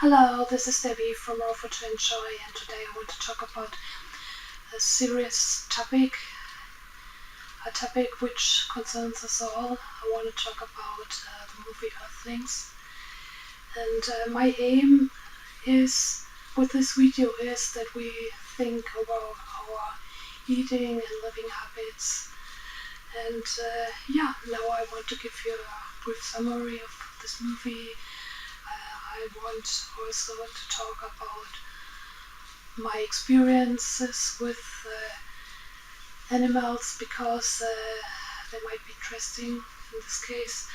Hello, this is Debbie from Offer to Enjoy, and today I want to talk about a serious topic, a topic which concerns us all. I want to talk about the movie Earthlings, and my aim is with this video is that we think about our eating and living habits. And now I want to give you a brief summary of this movie. I want also to talk about my experiences with animals because they might be interesting in this case.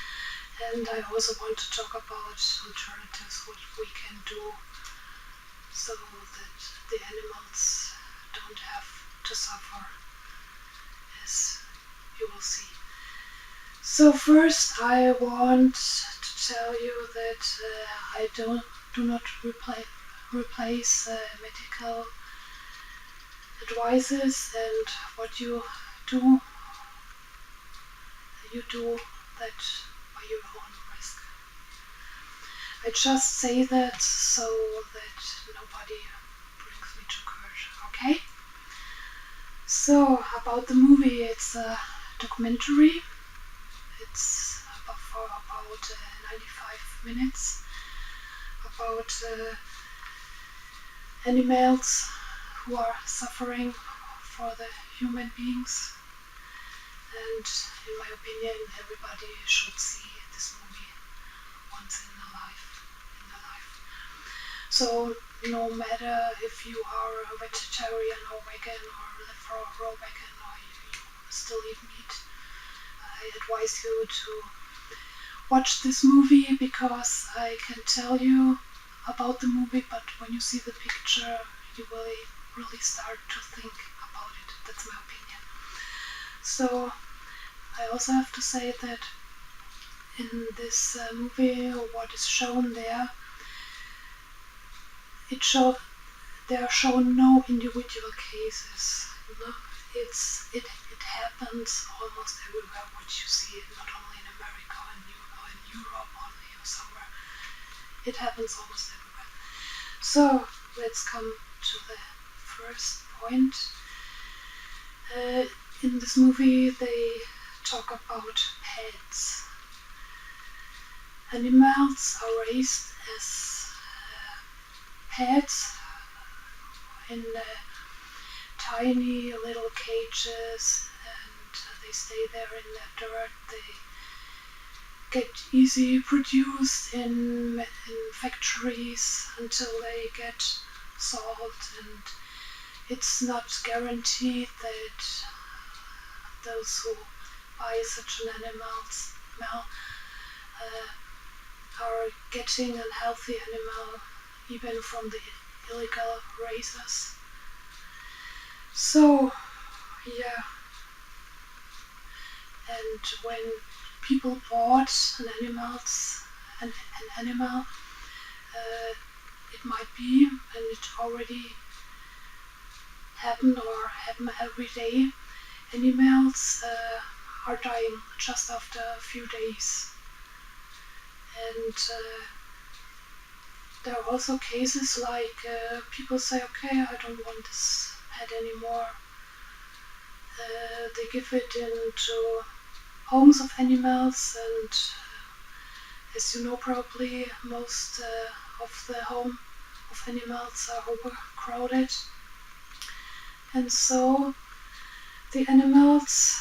And I also want to talk about alternatives, what we can do so that the animals don't have to suffer, as you will see. So first I want to tell you that I do not replace medical advices, and what you do that by your own risk. I just say that so that nobody brings me to court, okay? So about the movie, it's a documentary. It's for about 95 minutes about animals who are suffering for the human beings. And in my opinion, everybody should see this movie once in their life. So no matter if you are a vegetarian or vegan or live raw vegan or you still eat meat, I advise you to watch this movie because I can tell you about the movie, but when you see the picture, you will really start to think about it. That's my opinion. So I also have to say that in this movie, what is shown there, there are shown no individual cases. No? It happens almost everywhere. What you see, not only in America or in Europe only or somewhere. It happens almost everywhere. So let's come to the first point. In this movie, they talk about pets. Animals are raised as pets in tiny little cages, and they stay there in the dirt. They get easily produced in factories until they get sold, and it's not guaranteed that those who buy such an animal are getting a healthy animal even from the illegal raisers. So yeah, and when people bought an animal, it might be, and it already happen every day, animals are dying just after a few days. And there are also cases like people say, okay, I don't want this pet anymore. They give it into homes of animals, and as you know probably, most of the home of animals are overcrowded. And so the animals,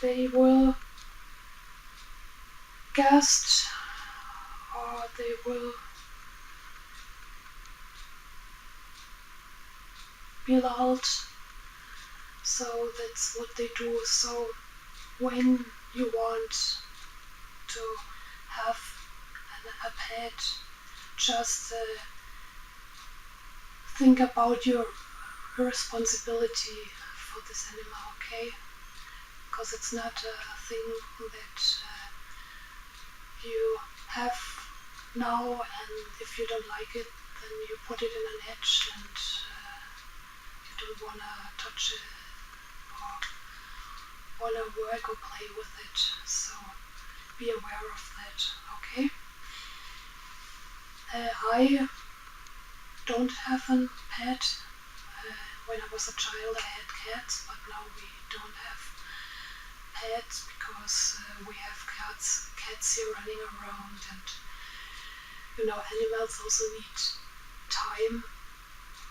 they will gast, or they will be lulled. So that's what they do. So when you want to have a pet, just think about your responsibility for this animal, okay? Because it's not a thing that you have now, and if you don't like it, then you put it in a niche, and you don't want to touch it or want to work or play with it. So be aware of that, okay? I don't have a pet. When I was a child I had cats, but now we don't have pets because we have cats here running around, and animals also need time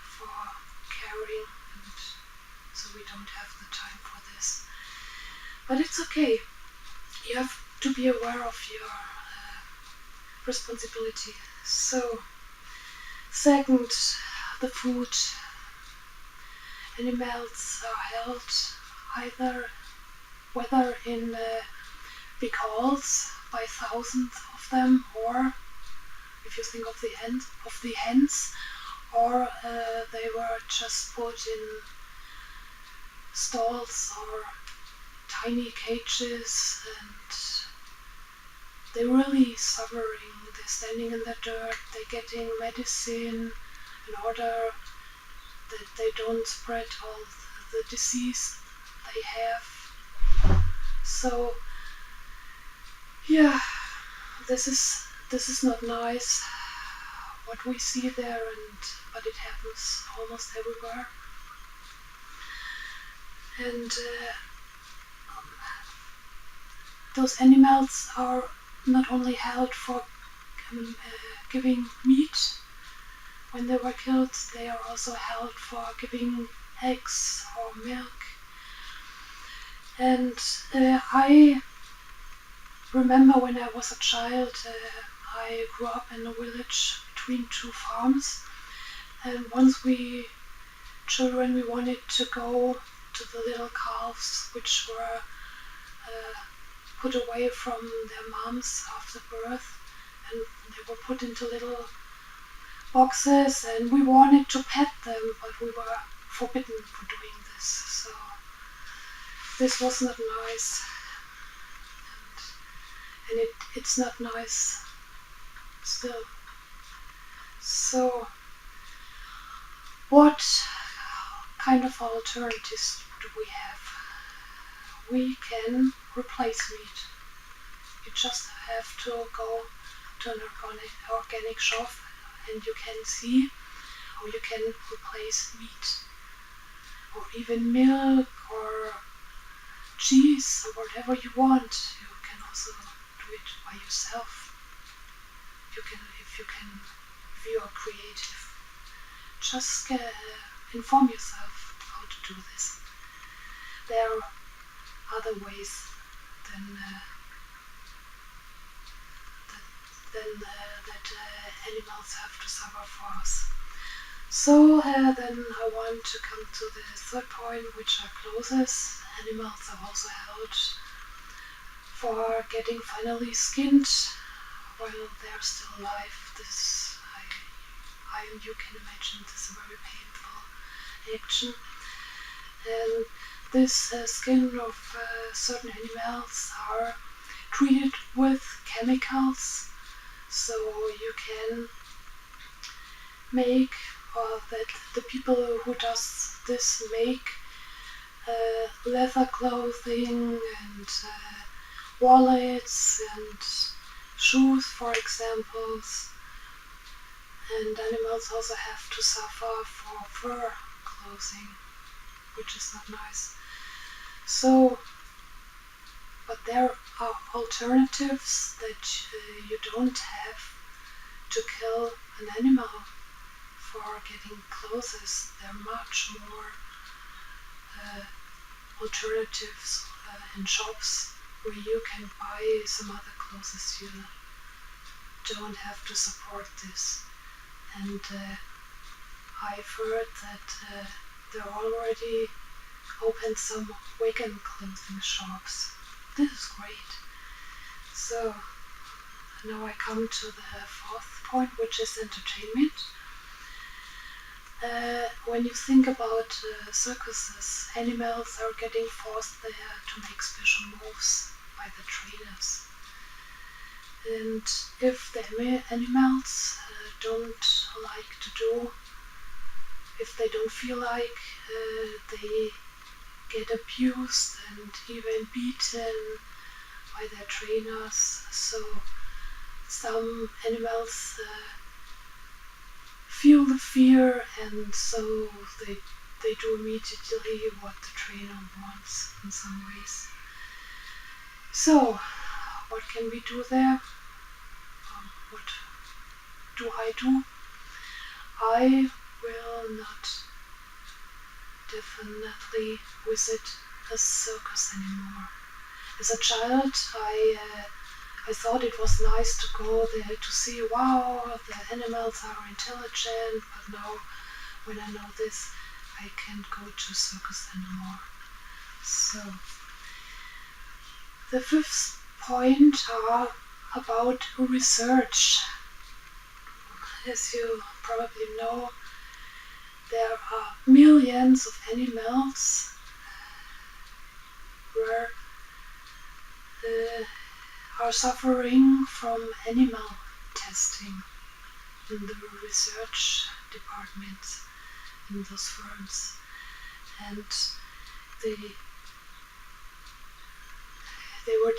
for caring, and so we don't have the time for this. But it's okay. You have to be aware of your responsibility. So, second, the food. Animals are held whether in big halls by thousands of them, or if you think of the hens, or they were just put in stalls or tiny cages, and they're really suffering. They're standing in the dirt, they're getting medicine in order that they don't spread all the disease they have. So yeah, this is not nice what we see there, but it happens almost everywhere. And those animals are not only held for giving meat when they were killed, they are also held for giving eggs or milk. And I remember when I was a child, I grew up in a village between two farms, and once we wanted to go to the little calves which were put away from their moms after birth, and they were put into little boxes, and we wanted to pet them, but we were forbidden for doing this. So this was not nice, and it's not nice still. So what kind of alternatives do we have? We can replace meat. You just have to go to an organic shop and you can see how you can replace meat, or even milk or cheese or whatever you want. You can also do it by yourself. If you are creative, just inform yourself how to do this. There are other ways than that animals have to suffer for us. So then I want to come to the third point, which are clauses. Animals are also held for getting finally skinned while they're still alive. This, you can imagine, this is a very painful action. And this skin of certain animals are treated with chemicals, so you can make, or that the people who does this make leather clothing and wallets and shoes, for example. And animals also have to suffer for fur clothing, which is not nice. So, but there are alternatives that you don't have to kill an animal for getting clothes. There are much more alternatives in shops where you can buy some other clothes. You don't have to support this. And I've heard that there are already opened some vegan clothing shops. This is great. So now I come to the fourth point, which is entertainment. When you think about circuses, animals are getting forced there to make special moves by the trainers. And if the animals don't like to do, if they don't feel like, they get abused and even beaten by their trainers. So some animals feel the fear, and so they do immediately what the trainer wants in some ways. So, what can we do there? What do? I will not definitely visit a circus anymore. As a child, I thought it was nice to go there to see, wow, the animals are intelligent, but now when I know this, I can't go to circus anymore. So, the fifth point are about research. As you probably know, there are millions of animals where are suffering from animal testing in the research departments in those firms, and they were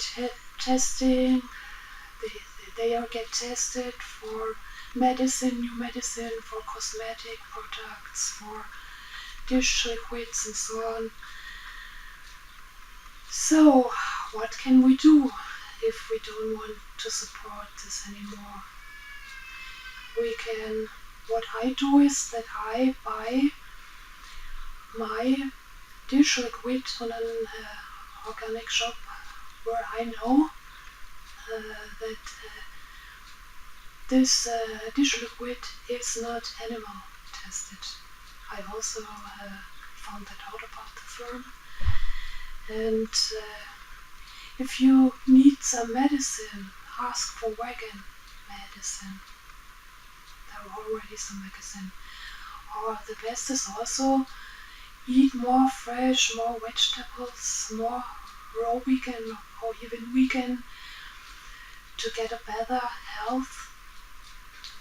testing. They get tested for medicine, new medicine, for cosmetic products, for dish liquids, and so on. So, what can we do if we don't want to support this anymore? What I do is that I buy my dish liquid on an organic shop where I know that this dish liquid is not animal tested. I also found that out about the firm. And if you need some medicine, ask for vegan medicine. There are already some medicine. Or the best is also eat more fresh, more vegetables, more raw vegan or even vegan to get a better health.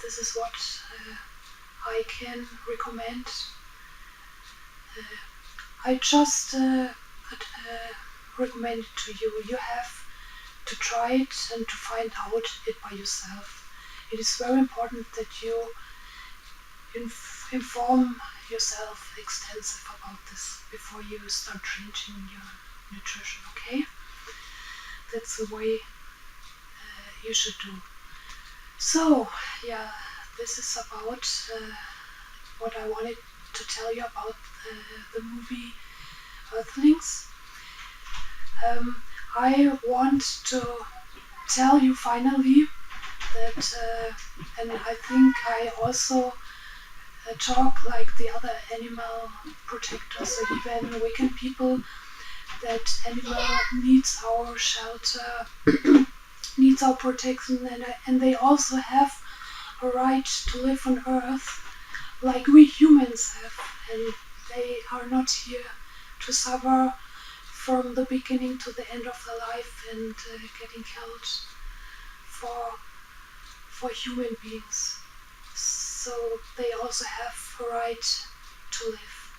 This is what I can recommend. I just recommend it to you. You have to try it and to find out it by yourself. It is very important that you inform yourself extensive about this before you start changing your nutrition, okay? That's the way you should do. So, yeah, this is about what I wanted to tell you about the movie Earthlings. I want to tell you finally that, and I think I also talk like the other animal protectors or even vegan people, that animal needs our shelter, needs our protection, and they also have a right to live on Earth like we humans have, and they are not here to suffer from the beginning to the end of their life and getting killed for human beings. So they also have a right to live.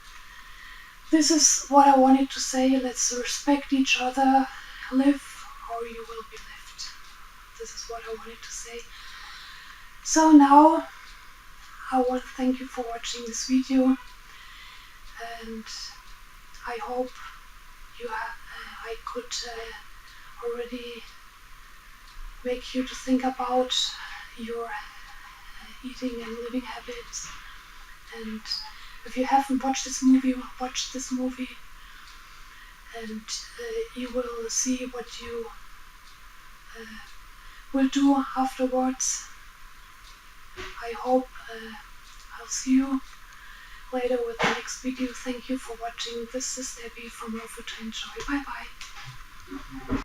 This is what I wanted to say. Let's respect each other. Live or you will be left. This is what I wanted to say. So now I want to thank you for watching this video, and I hope I could already make you to think about your eating and living habits. And if you haven't watched this movie, watch this movie, and you will see what you will do afterwards. I hope I'll see you later with the next video. Thank you for watching. This is Debbie from Love to Enjoy. Bye bye.